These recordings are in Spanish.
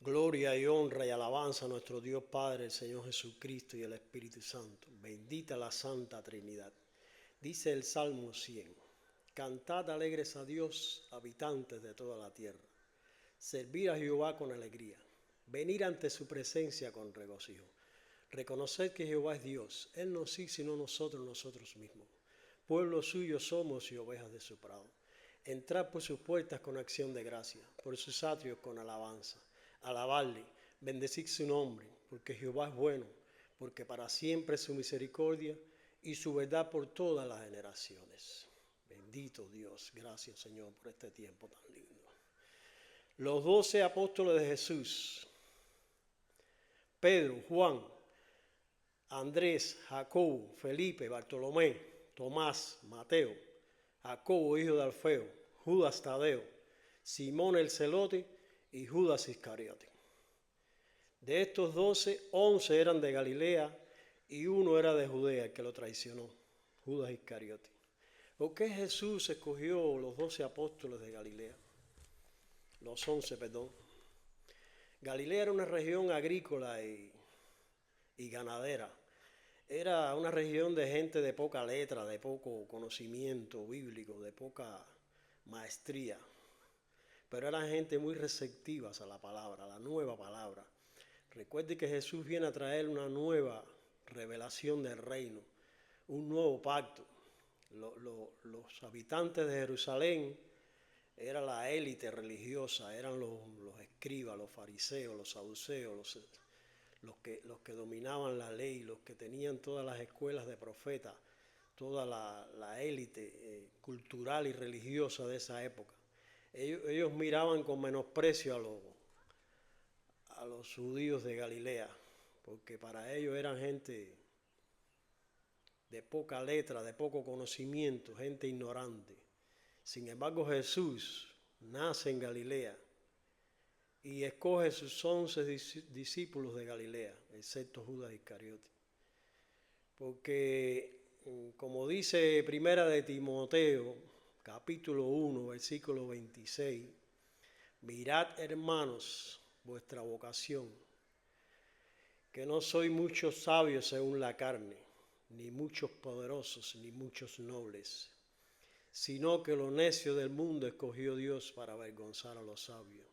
Gloria y honra y alabanza a nuestro Dios Padre, el Señor Jesucristo y el Espíritu Santo. Bendita la Santa Trinidad. Dice el Salmo 100. Cantad alegres a Dios, habitantes de toda la tierra. Servir a Jehová con alegría. Venir ante su presencia con regocijo. Reconoced que Jehová es Dios. Él no sí, sino nosotros mismos. Pueblo suyo somos y ovejas de su prado. Entrad por sus puertas con acción de gracia, por sus atrios con alabanza. Alabarle, bendecid su nombre, porque Jehová es bueno, porque para siempre es su misericordia y su verdad por todas las generaciones. Bendito Dios, gracias Señor por este tiempo tan lindo. Los 12 apóstoles de Jesús, Pedro, Juan, Andrés, Jacobo, Felipe, Bartolomé, Tomás, Mateo, Jacobo, hijo de Alfeo, Judas Tadeo, Simón el Celote y Judas Iscariote. De estos 12, 11 eran de Galilea y uno era de Judea, el que lo traicionó, Judas Iscariote. ¿Por qué Jesús escogió los 12 apóstoles de Galilea? Los 11, perdón. Galilea era una región agrícola y ganadera. Era una región de gente de poca letra, de poco conocimiento bíblico, de poca maestría. Pero eran gente muy receptivas a la palabra, a la nueva palabra. Recuerde que Jesús viene a traer una nueva revelación del reino, un nuevo pacto. Los habitantes de Jerusalén era la élite religiosa, eran los escribas, los fariseos, los saduceos, los que dominaban la ley, los que tenían todas las escuelas de profetas, toda la élite cultural y religiosa de esa época. Ellos miraban con menosprecio a los judíos de Galilea, porque para ellos eran gente de poca letra, de poco conocimiento, gente ignorante. Sin embargo, Jesús nace en Galilea y escoge sus 11 discípulos de Galilea, excepto Judas Iscariote. Porque, como dice Primera de Timoteo, capítulo 1, versículo 26, mirad, hermanos, vuestra vocación, que no sois muchos sabios según la carne, ni muchos poderosos, ni muchos nobles, sino que lo necio del mundo escogió Dios para avergonzar a los sabios.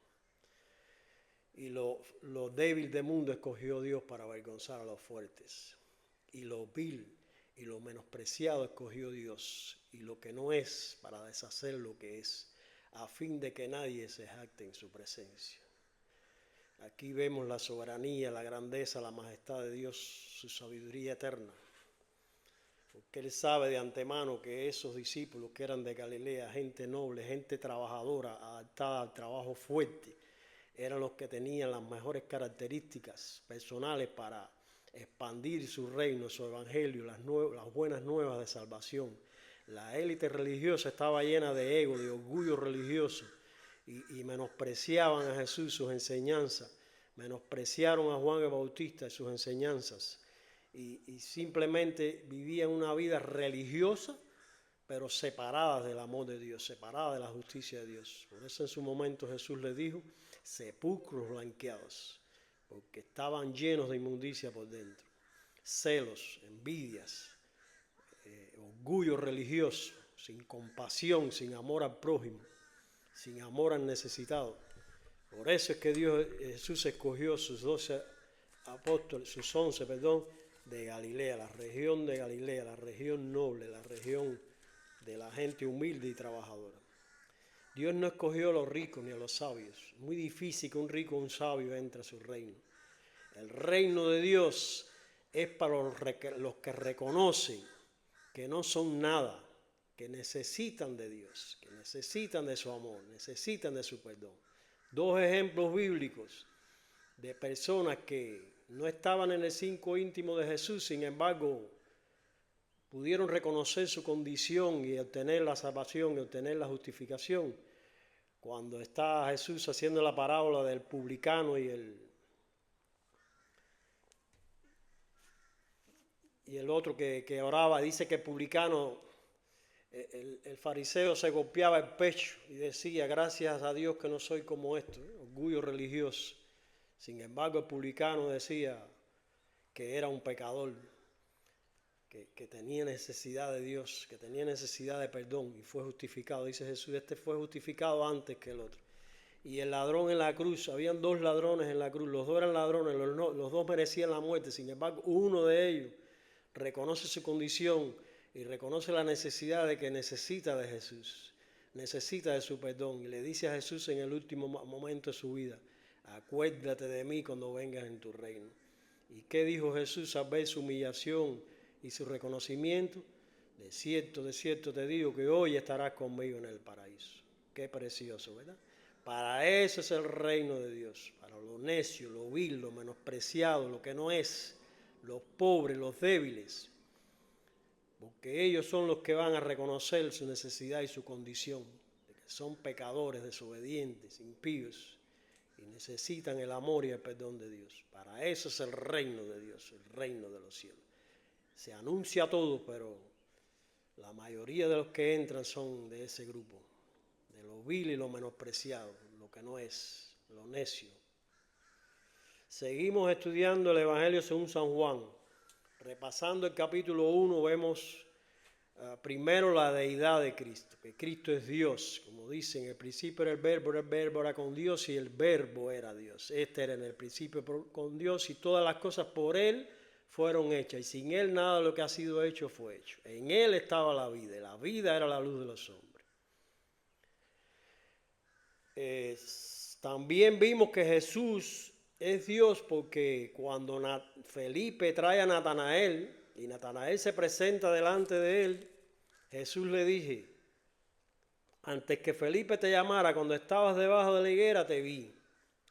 Y lo débil del mundo escogió Dios para avergonzar a los fuertes. Y lo vil y lo menospreciado escogió Dios, y lo que no es para deshacer lo que es, a fin de que nadie se jacte en su presencia. Aquí vemos la soberanía, la grandeza, la majestad de Dios, su sabiduría eterna. Porque Él sabe de antemano que esos discípulos que eran de Galilea, gente noble, gente trabajadora, adaptada al trabajo fuerte, eran los que tenían las mejores características personales para expandir su reino, su evangelio, las buenas nuevas de salvación. La élite religiosa estaba llena de ego, de orgullo religioso, y menospreciaban a Jesús, sus enseñanzas, menospreciaron a Juan el Bautista y sus enseñanzas, y simplemente vivían una vida religiosa, pero separadas del amor de Dios, separadas de la justicia de Dios. Por eso en su momento Jesús les dijo, sepulcros blanqueados, porque estaban llenos de inmundicia por dentro, celos, envidias, orgullo religioso, sin compasión, sin amor al prójimo, sin amor al necesitado. Por eso es que Jesús escogió sus 12 apóstoles, sus 11, de Galilea, la región de Galilea, la región noble, la región de la gente humilde y trabajadora. Dios no escogió a los ricos ni a los sabios. Es muy difícil que un rico o un sabio entre a su reino. El reino de Dios es para los que reconocen que no son nada, que necesitan de Dios, que necesitan de su amor, necesitan de su perdón. 2 ejemplos bíblicos de personas que no estaban en el circo íntimo de Jesús, sin embargo, pudieron reconocer su condición y obtener la salvación y obtener la justificación. Cuando está Jesús haciendo la parábola del publicano y el otro que oraba, dice que el publicano, el fariseo se golpeaba el pecho y decía, gracias a Dios que no soy como esto, orgullo religioso. Sin embargo, el publicano decía que era un pecador, que tenía necesidad de Dios, que tenía necesidad de perdón y fue justificado. Dice Jesús, este fue justificado antes que el otro. Y el ladrón en la cruz, habían dos ladrones en la cruz, los dos eran ladrones, los dos merecían la muerte. Sin embargo, uno de ellos reconoce su condición y reconoce la necesidad de que necesita de Jesús, necesita de su perdón. Y le dice a Jesús en el último momento de su vida, acuérdate de mí cuando vengas en tu reino. ¿Y qué dijo Jesús al ver su humillación y su reconocimiento? De cierto te digo que hoy estarás conmigo en el paraíso. Qué precioso, ¿verdad? Para eso es el reino de Dios, para lo necio, lo vil, lo menospreciado, lo que no es, los pobres, los débiles, porque ellos son los que van a reconocer su necesidad y su condición, de que son pecadores, desobedientes, impíos, y necesitan el amor y el perdón de Dios. Para eso es el reino de Dios, el reino de los cielos. Se anuncia todo, pero la mayoría de los que entran son de ese grupo, de lo vil y lo menospreciado, lo que no es, lo necio. Seguimos estudiando el Evangelio según San Juan. Repasando el capítulo 1 vemos primero la deidad de Cristo, que Cristo es Dios. Como dicen, en el principio era el verbo era con Dios y el verbo era Dios. Este era en el principio con Dios y todas las cosas por Él fueron hechas. Y sin Él nada de lo que ha sido hecho fue hecho. En Él estaba la vida y la vida era la luz de los hombres. También vimos que Jesús es Dios porque cuando Felipe trae a Natanael y Natanael se presenta delante de él, Jesús le dije, antes que Felipe te llamara, cuando estabas debajo de la higuera te vi.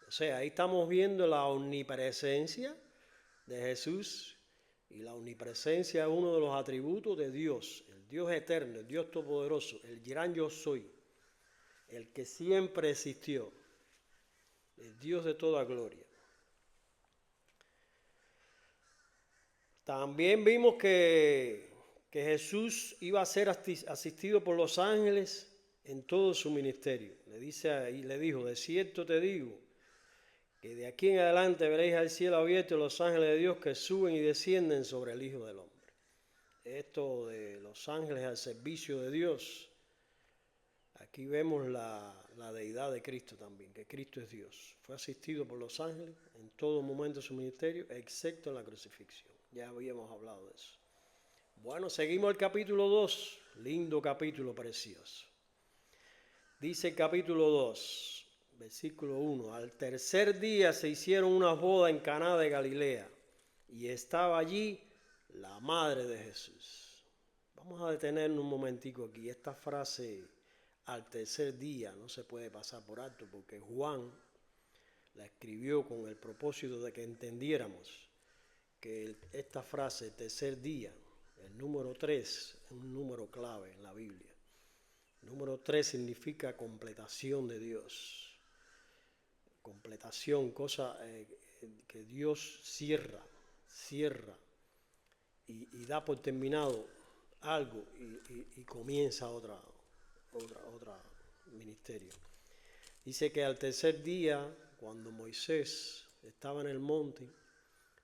O sea, ahí estamos viendo la omnipresencia de Jesús y la omnipresencia es uno de los atributos de Dios, el Dios eterno, el Dios todopoderoso, el gran yo soy, el que siempre existió, el Dios de toda gloria. También vimos que Jesús iba a ser asistido por los ángeles en todo su ministerio. Le dijo, de cierto te digo, que de aquí en adelante veréis al cielo abierto y los ángeles de Dios que suben y descienden sobre el Hijo del Hombre. Esto de los ángeles al servicio de Dios, aquí vemos la deidad de Cristo también, que Cristo es Dios. Fue asistido por los ángeles en todo momento de su ministerio, excepto en la crucifixión. Ya habíamos hablado de eso. Bueno, seguimos el capítulo 2, lindo capítulo precioso. Dice el capítulo 2, versículo 1, al tercer día se hicieron una boda en Caná de Galilea y estaba allí la madre de Jesús. Vamos a detenernos un momentico aquí. Esta frase, al tercer día, no se puede pasar por alto porque Juan la escribió con el propósito de que entendiéramos que esta frase, tercer día, el número 3, es un número clave en la Biblia. El número 3 significa completación de Dios. Completación, cosa que Dios cierra y da por terminado algo y comienza otro ministerio. Dice que al tercer día, cuando Moisés estaba en el monte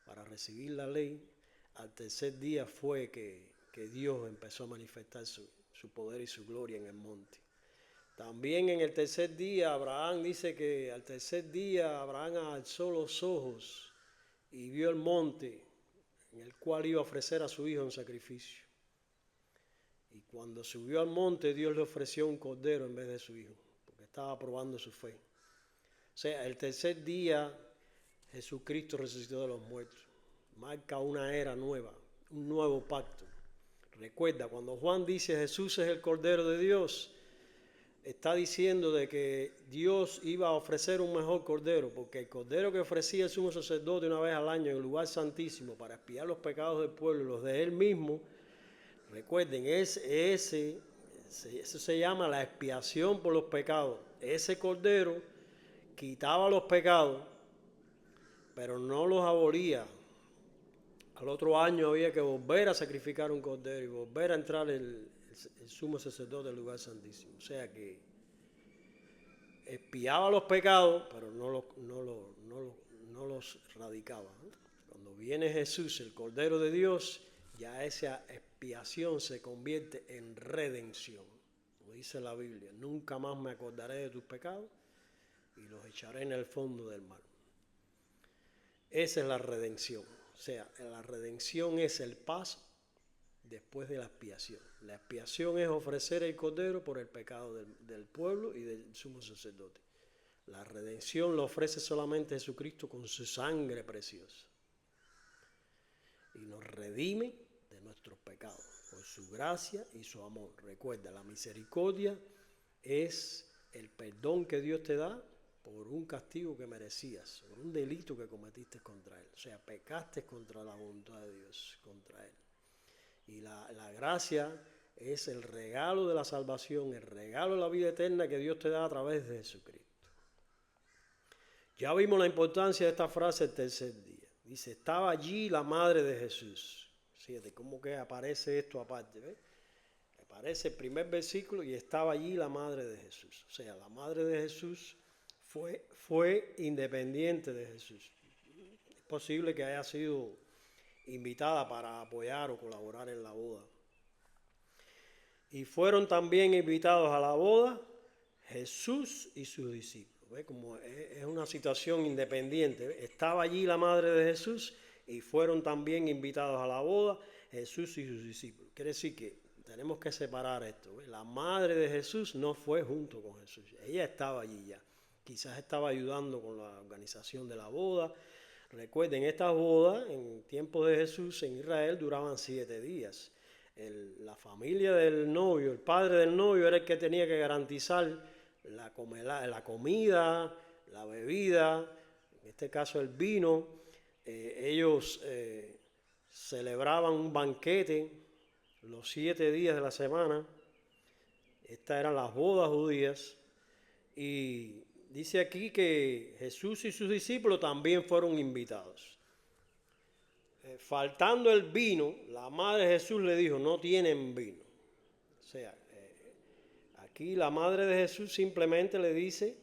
para recibir la ley, al tercer día fue que Dios empezó a manifestar su poder y su gloria en el monte. También en el tercer día, Abraham dice que al tercer día Abraham alzó los ojos y vio el monte en el cual iba a ofrecer a su hijo en sacrificio. Y cuando subió al monte, Dios le ofreció un cordero en vez de su hijo, porque estaba probando su fe. O sea, el tercer día Jesucristo resucitó de los muertos. Marca una era nueva, un nuevo pacto. Recuerda, cuando Juan dice Jesús es el Cordero de Dios, está diciendo de que Dios iba a ofrecer un mejor cordero, porque el cordero que ofrecía el sumo sacerdote una vez al año en el lugar santísimo para expiar los pecados del pueblo y los de él mismo, recuerden, eso se llama la expiación por los pecados. Ese cordero quitaba los pecados, pero no los abolía. Al otro año había que volver a sacrificar un cordero y volver a entrar el sumo sacerdote del lugar santísimo. O sea que expiaba los pecados, pero no no los radicaba, ¿no? Cuando viene Jesús, el Cordero de Dios, ya esa expiación se convierte en redención. Como dice la Biblia, nunca más me acordaré de tus pecados y los echaré en el fondo del mar. Esa es la redención. O sea, la redención es el paso después de la expiación. La expiación es ofrecer el Cordero por el pecado del pueblo y del sumo sacerdote. La redención lo ofrece solamente Jesucristo con su sangre preciosa. Y nos redime de nuestros pecados por su gracia y su amor. Recuerda, la misericordia es el perdón que Dios te da por un castigo que merecías, por un delito que cometiste contra Él. O sea, pecaste contra la voluntad de Dios, contra Él. Y la gracia es el regalo de la salvación, el regalo de la vida eterna que Dios te da a través de Jesucristo. Ya vimos la importancia de esta frase el tercer día. Dice, estaba allí la madre de Jesús. Fíjate cómo que aparece esto aparte, ¿ves? Aparece el primer versículo y estaba allí la madre de Jesús. O sea, la madre de Jesús fue independiente de Jesús. Es posible que haya sido invitada para apoyar o colaborar en la boda. Y fueron también invitados a la boda Jesús y sus discípulos. ¿Ve? Como es una situación independiente. ¿Ve? Estaba allí la madre de Jesús y fueron también invitados a la boda Jesús y sus discípulos. Quiere decir que tenemos que separar esto. ¿Ve? La madre de Jesús no fue junto con Jesús. Ella estaba allí ya. Quizás estaba ayudando con la organización de la boda. Recuerden, estas bodas en tiempos de Jesús en Israel duraban 7 días. La familia del novio, el padre del novio era el que tenía que garantizar la comida, la bebida, en este caso el vino. Ellos celebraban un banquete los 7 días de la semana. Estas eran las bodas judías. Y dice aquí que Jesús y sus discípulos también fueron invitados. Faltando el vino, la madre de Jesús le dijo, no tienen vino. O sea, aquí la madre de Jesús simplemente le dice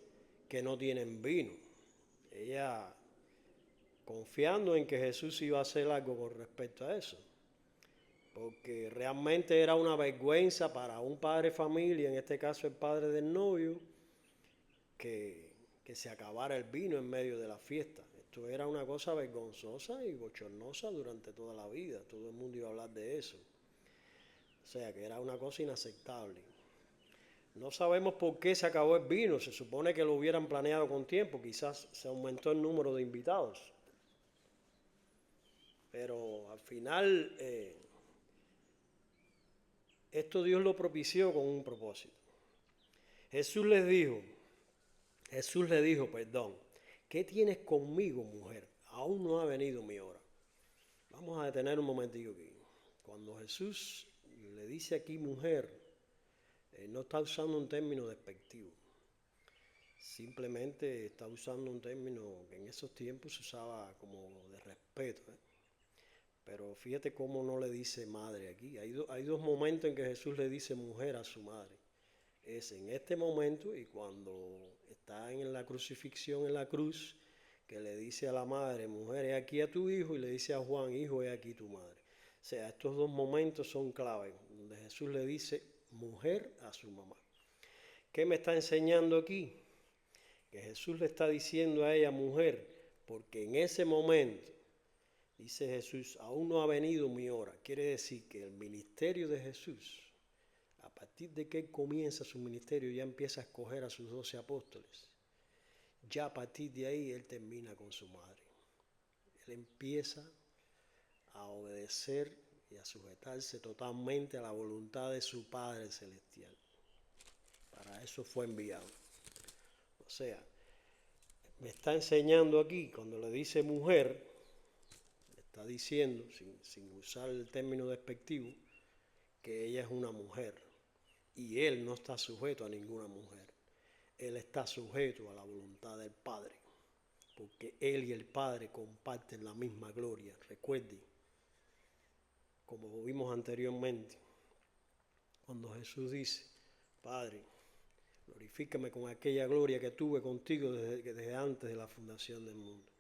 que no tienen vino. Ella confiando en que Jesús iba a hacer algo con respecto a eso. Porque realmente era una vergüenza para un padre de familia, en este caso el padre del novio, que se acabara el vino en medio de la fiesta. Esto era una cosa vergonzosa y bochornosa durante toda la vida. Todo el mundo iba a hablar de eso. O sea, que era una cosa inaceptable. No sabemos por qué se acabó el vino. Se supone que lo hubieran planeado con tiempo. Quizás se aumentó el número de invitados. Pero al final, esto Dios lo propició con un propósito. Jesús le dijo, ¿qué tienes conmigo, mujer? Aún no ha venido mi hora. Vamos a detener un momentico aquí. Cuando Jesús le dice aquí mujer, no está usando un término despectivo. Simplemente está usando un término que en esos tiempos se usaba como de respeto. Pero fíjate cómo no le dice madre aquí. Hay dos momentos en que Jesús le dice mujer a su madre. Es en este momento y cuando está en la crucifixión en la cruz, que le dice a la madre, mujer, he aquí a tu hijo, y le dice a Juan, hijo, he aquí tu madre. O sea, estos dos momentos son clave, donde Jesús le dice mujer a su mamá. ¿Qué me está enseñando aquí? Que Jesús le está diciendo a ella mujer, porque en ese momento, dice Jesús, aún no ha venido mi hora. Quiere decir que el ministerio de Jesús, a partir de que él comienza su ministerio, ya empieza a escoger a sus 12 apóstoles. Ya a partir de ahí él termina con su madre. Él empieza a obedecer y a sujetarse totalmente a la voluntad de su Padre Celestial. Para eso fue enviado. O sea, me está enseñando aquí, cuando le dice mujer, le está diciendo, sin usar el término despectivo, que ella es una mujer. Y él no está sujeto a ninguna mujer. Él está sujeto a la voluntad del Padre. Porque él y el Padre comparten la misma gloria. Recuerden, como vimos anteriormente, cuando Jesús dice, Padre, glorifícame con aquella gloria que tuve contigo desde antes de la fundación del mundo.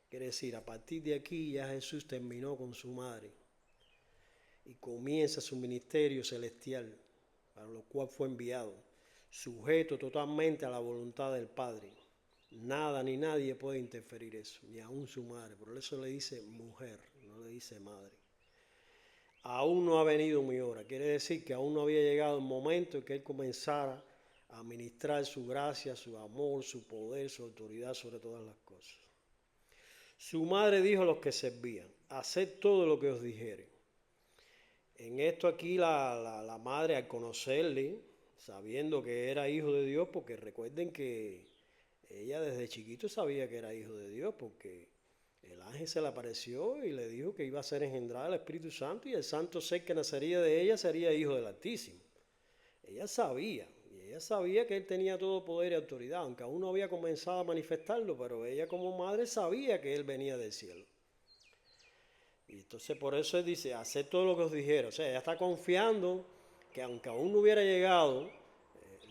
Quiere decir, a partir de aquí ya Jesús terminó con su madre y comienza su ministerio celestial, para lo cual fue enviado, sujeto totalmente a la voluntad del Padre. Nada ni nadie puede interferir eso, ni aún su madre. Por eso le dice mujer, no le dice madre. Aún no ha venido mi hora. Quiere decir que aún no había llegado el momento en que Él comenzara a ministrar su gracia, su amor, su poder, su autoridad sobre todas las cosas. Su madre dijo a los que servían, haced todo lo que os dijere. En esto aquí la madre, al conocerle, sabiendo que era hijo de Dios, porque recuerden que ella desde chiquito sabía que era hijo de Dios, porque el ángel se le apareció y le dijo que iba a ser engendrada el Espíritu Santo y el santo ser que nacería de ella sería hijo del Altísimo. Ella sabía que él tenía todo poder y autoridad, aunque aún no había comenzado a manifestarlo, pero ella como madre sabía que él venía del cielo. Y entonces por eso él dice, haced todo lo que os dijera. O sea, ella está confiando que aunque aún no hubiera llegado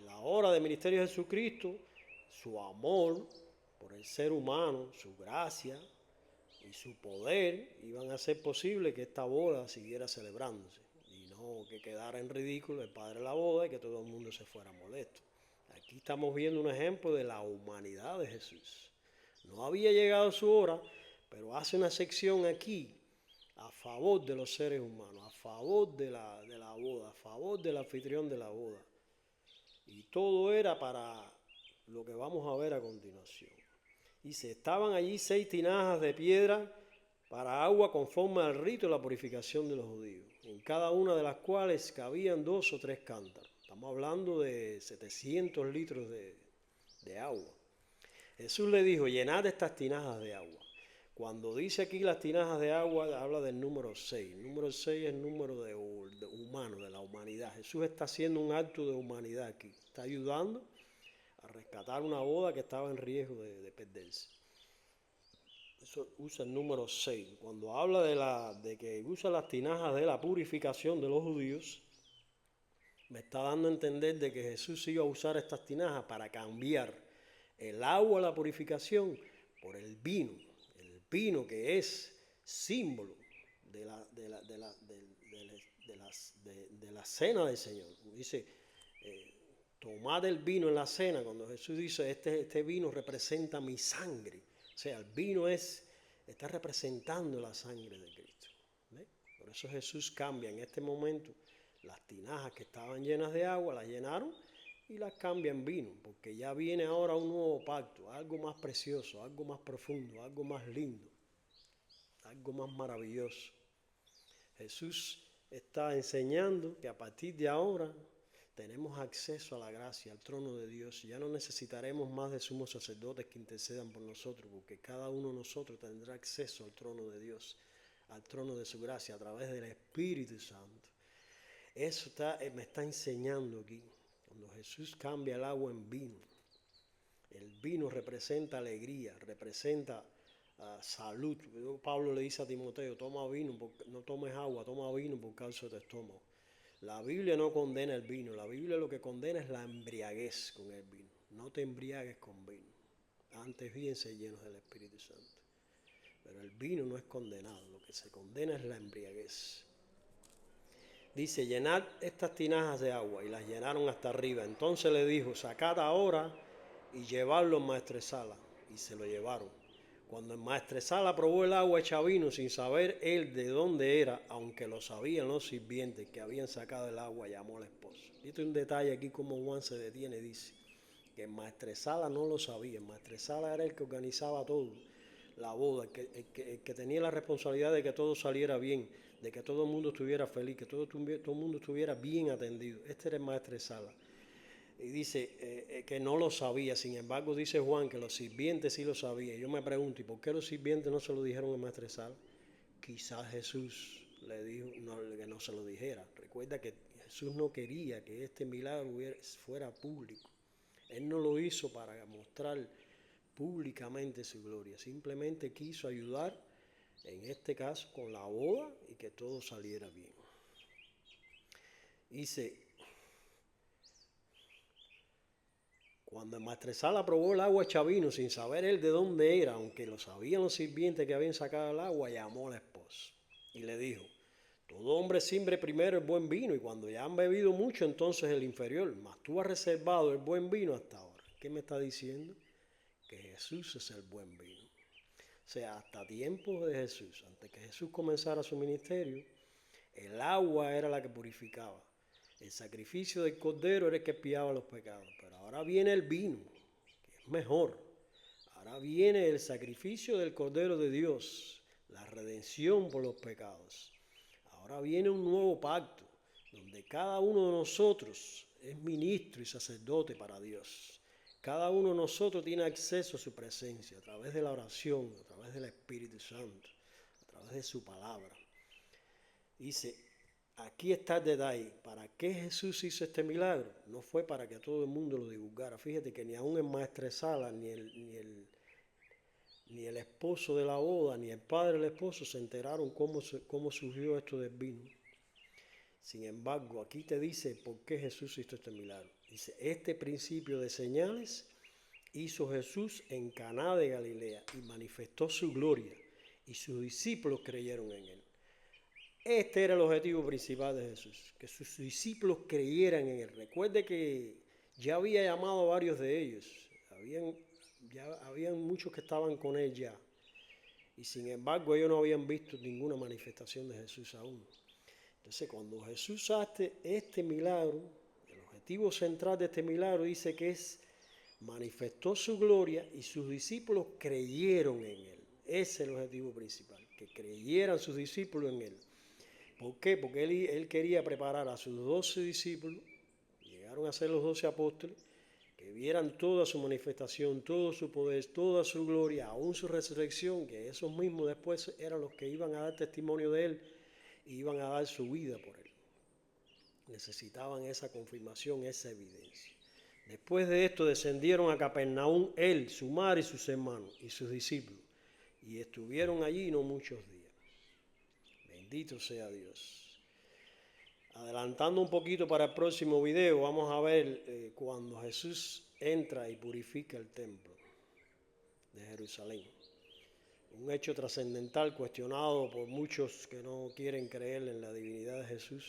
la hora del ministerio de Jesucristo, su amor por el ser humano, su gracia y su poder iban a hacer posible que esta boda siguiera celebrándose y no que quedara en ridículo el padre de la boda y que todo el mundo se fuera molesto. Aquí estamos viendo un ejemplo de la humanidad de Jesús. No había llegado su hora, pero hace una sección aquí a favor de los seres humanos, a favor de la boda, a favor del anfitrión de la boda. Y todo era para lo que vamos a ver a continuación. Dice, estaban allí 6 tinajas de piedra para agua conforme al rito de la purificación de los judíos, en cada una de las cuales cabían 2 o 3 cántaros. Estamos hablando de 700 litros de agua. Jesús le dijo, llenad estas tinajas de agua. Cuando dice aquí las tinajas de agua, habla del número 6. El número 6 es el número de humano, de la humanidad. Jesús está haciendo un acto de humanidad aquí. Está ayudando a rescatar una boda que estaba en riesgo de perderse. Eso usa el número 6. Cuando habla de que usa las tinajas de la purificación de los judíos, me está dando a entender de que Jesús iba a usar estas tinajas para cambiar el agua, la purificación, por el vino. El vino que es símbolo de la cena del Señor. Dice, tomad el vino en la cena. Cuando Jesús dice, este vino representa mi sangre. O sea, el vino está representando la sangre de Cristo. ¿Ve? Por eso Jesús cambia en este momento las tinajas que estaban llenas de agua, las llenaron y las cambia en vino, porque ya viene ahora un nuevo pacto, algo más precioso, algo más profundo, algo más lindo, algo más maravilloso. Jesús está enseñando que a partir de ahora tenemos acceso a la gracia, al trono de Dios. Ya no necesitaremos más de sumos sacerdotes que intercedan por nosotros, porque cada uno de nosotros tendrá acceso al trono de Dios, al trono de su gracia, a través del Espíritu Santo. Eso me está enseñando aquí. Cuando Jesús cambia el agua en vino, el vino representa alegría, representa salud. Pablo le dice a Timoteo, toma vino, no tomes agua, toma vino por causa de tu estómago. La Biblia no condena el vino, la Biblia lo que condena es la embriaguez con el vino. No te embriagues con vino, antes bien ser llenos del Espíritu Santo. Pero el vino no es condenado, lo que se condena es la embriaguez. Dice, llenad estas tinajas de agua, y las llenaron hasta arriba. Entonces le dijo, sacad ahora y llevadlo al maestresala, y se lo llevaron. Cuando el maestresala probó el agua hecha vino, sin saber él de dónde era, aunque lo sabían los sirvientes que habían sacado el agua, llamó al esposo. Este es un detalle aquí como Juan se detiene, dice, que el maestresala no lo sabía. El maestresala era el que organizaba todo, la boda, el que tenía la responsabilidad de que todo saliera bien, de que todo el mundo estuviera feliz, que todo el mundo estuviera bien atendido. Este era el maestresala. Y dice que no lo sabía. Sin embargo, dice Juan que los sirvientes sí lo sabían. Yo me pregunto, ¿y por qué los sirvientes no se lo dijeron al maestresala? Quizás Jesús le dijo que no se lo dijera. Recuerda que Jesús no quería que este milagro fuera público. Él no lo hizo para mostrar públicamente su gloria. Simplemente quiso ayudar, en este caso, con la boda y que todo saliera bien. Dice, Cuando el maestresala probó el agua hecha vino sin saber él de dónde era, aunque lo sabían los sirvientes que habían sacado el agua, llamó al esposo y le dijo: todo hombre siempre primero el buen vino, y cuando ya han bebido mucho, entonces el inferior. Mas tú has reservado el buen vino hasta ahora. ¿Qué me está diciendo? Que Jesús es el buen vino. O sea, hasta tiempos de Jesús, antes que Jesús comenzara su ministerio, el agua era la que purificaba. El sacrificio del cordero era el que expiaba los pecados. Pero ahora viene el vino, que es mejor. Ahora viene el sacrificio del Cordero de Dios, la redención por los pecados. Ahora viene un nuevo pacto, donde cada uno de nosotros es ministro y sacerdote para Dios. Cada uno de nosotros tiene acceso a su presencia a través de la oración, a través del Espíritu Santo, a través de su palabra. Dice, aquí está el detalle. ¿Para qué Jesús hizo este milagro? No fue para que todo el mundo lo divulgara. Fíjate que ni aún el maestresala, ni el esposo de la boda, ni el padre del esposo se enteraron cómo surgió esto del vino. Sin embargo, aquí te dice por qué Jesús hizo este milagro. Dice, este principio de señales hizo Jesús en Caná de Galilea y manifestó su gloria, y sus discípulos creyeron en él. Este era el objetivo principal de Jesús, que sus discípulos creyeran en él. Recuerde que ya había llamado a varios de ellos, habían muchos que estaban con él ya, y sin embargo ellos no habían visto ninguna manifestación de Jesús aún. Entonces, cuando Jesús hace este milagro, el objetivo central de este milagro dice que manifestó su gloria y sus discípulos creyeron en él. Ese es el objetivo principal, que creyeran sus discípulos en él. ¿Por qué? Porque él quería preparar a sus 12 discípulos, llegaron a ser los 12 apóstoles, que vieran toda su manifestación, todo su poder, toda su gloria, aún su resurrección, que esos mismos después eran los que iban a dar testimonio de él, iban a dar su vida por él. Necesitaban esa confirmación, esa evidencia. Después de esto descendieron a Capernaum él, su madre y sus hermanos y sus discípulos, y estuvieron allí no muchos días. Bendito sea Dios. Adelantando un poquito para el próximo video, vamos a ver cuando Jesús entra y purifica el templo de Jerusalén. Un hecho trascendental cuestionado por muchos que no quieren creer en la divinidad de Jesús.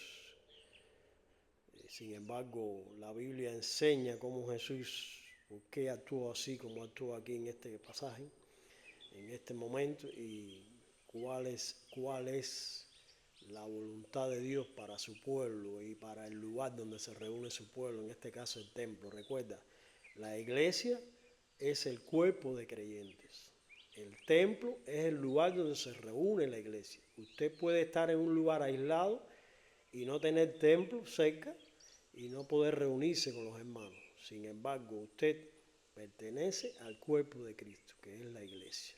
Sin embargo, la Biblia enseña cómo Jesús, por qué actuó así como actuó aquí en este pasaje, en este momento, y cuál es la voluntad de Dios para su pueblo y para el lugar donde se reúne su pueblo, en este caso el templo. Recuerda, la iglesia es el cuerpo de creyentes. El templo es el lugar donde se reúne la iglesia. Usted puede estar en un lugar aislado y no tener templo cerca y no poder reunirse con los hermanos. Sin embargo, usted pertenece al cuerpo de Cristo, que es la iglesia.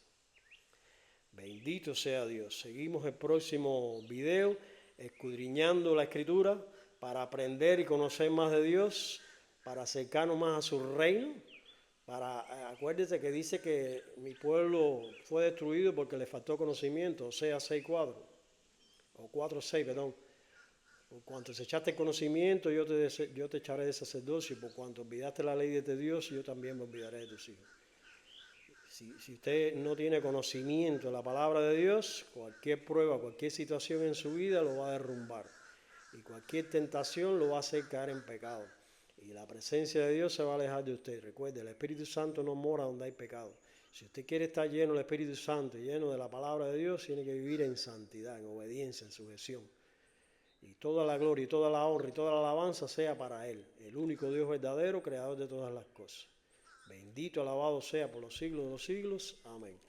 Bendito sea Dios. Seguimos el próximo video escudriñando la Escritura para aprender y conocer más de Dios, para acercarnos más a su reino. Acuérdese que dice que mi pueblo fue destruido porque le faltó conocimiento, Oseas 6:4, o 4:6, perdón. Por cuanto echaste conocimiento, yo te echaré de sacerdocio, y por cuanto olvidaste la ley de Dios, yo también me olvidaré de tus hijos. Si usted no tiene conocimiento de la palabra de Dios, cualquier prueba, cualquier situación en su vida lo va a derrumbar, y cualquier tentación lo va a hacer caer en pecado. Y la presencia de Dios se va a alejar de usted. Recuerde, el Espíritu Santo no mora donde hay pecado. Si usted quiere estar lleno del Espíritu Santo, lleno de la palabra de Dios, tiene que vivir en santidad, en obediencia, en sujeción. Y toda la gloria y toda la honra y toda la alabanza sea para Él, el único Dios verdadero, creador de todas las cosas. Bendito, alabado sea por los siglos de los siglos. Amén.